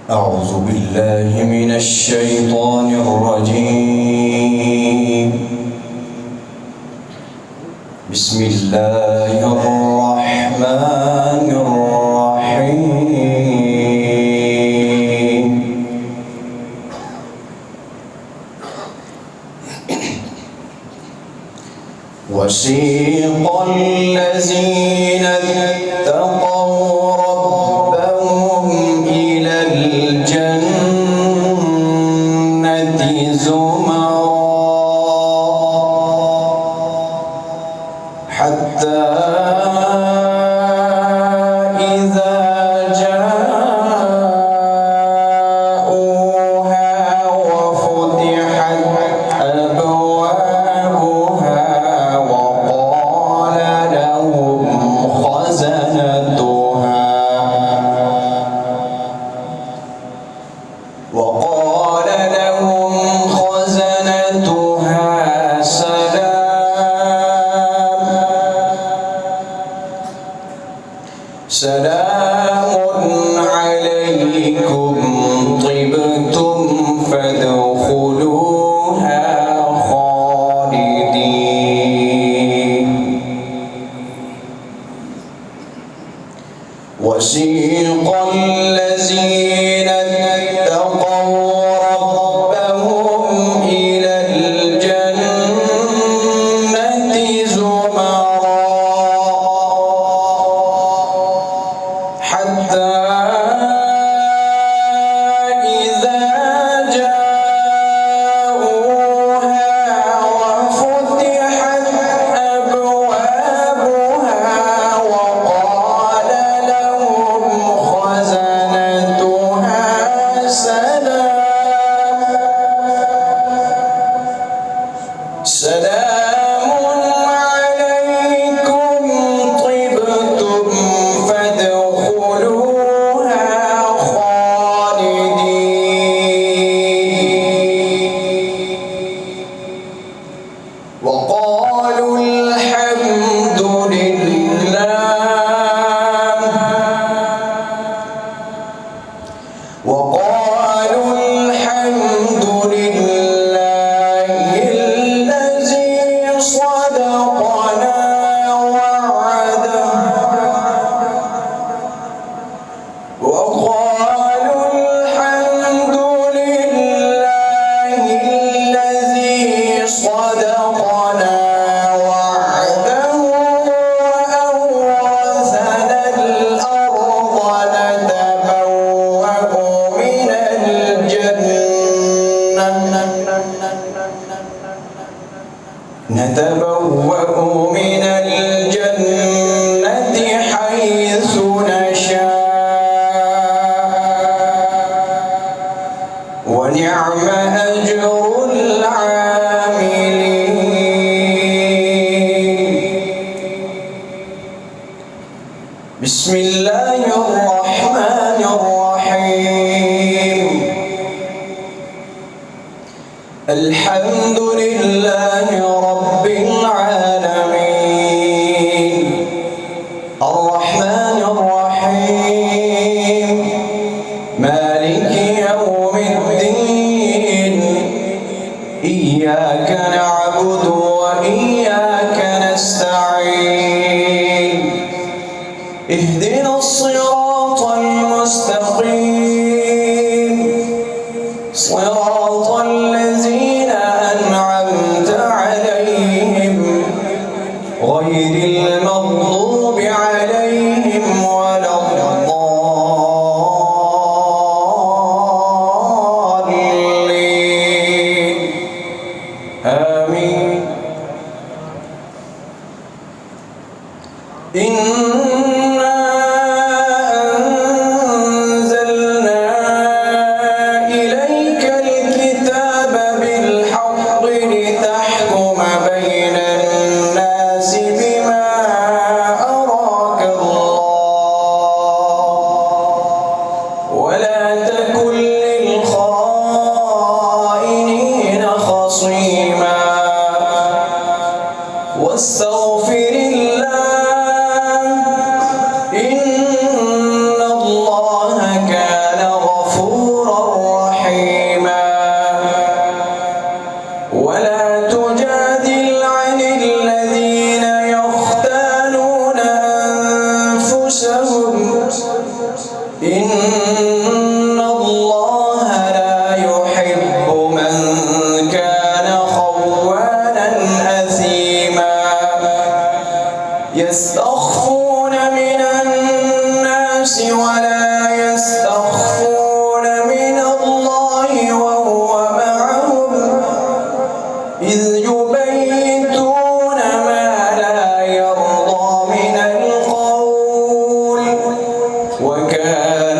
أعوذ بالله من الشيطان الرجيم. بسم الله الرحمن الرحيم. وسيق الذين اتقوا ربهم إلى الجنة زمرا حتى إذا جاءوها وفتحت أبوابها وقال لهم خزنتها سلام عليكم طبتم فادخلوها خالدين. وسيق الذين اتقوا ربهم إلى الجنة زمرا حتى إذا جاءوها وفتحت أبوابها وقال لهم خزنتها سلام عليكم طبتم فادخلوها خالدين. وقالوا الحمد لله الذي صدقنا وعده. وقالوا الحمد لله الذي صدقنا وعده وأورثنا الأرض نتبوأ من الجنة حيث نشاء ونعم أجر العاملين. بسم الله الرحمن الرحيم. الحمد لله رب العالمين الرحمن الرحيم مالك يوم الدين إياك نعبد وإياك نستعين اهدنا الصراط المستقيم صراط الذين أنعمت عليهم غير المغضوب عليهم ولا الضالين آمين. واستغفر الله إن الله كان غفورا إن الله لا يحب من كان خوانا أثيما يستخفون من الناس ولا يستخفون من الله وهو معهم إذ يبيتون ما لا يرضى من القول وكان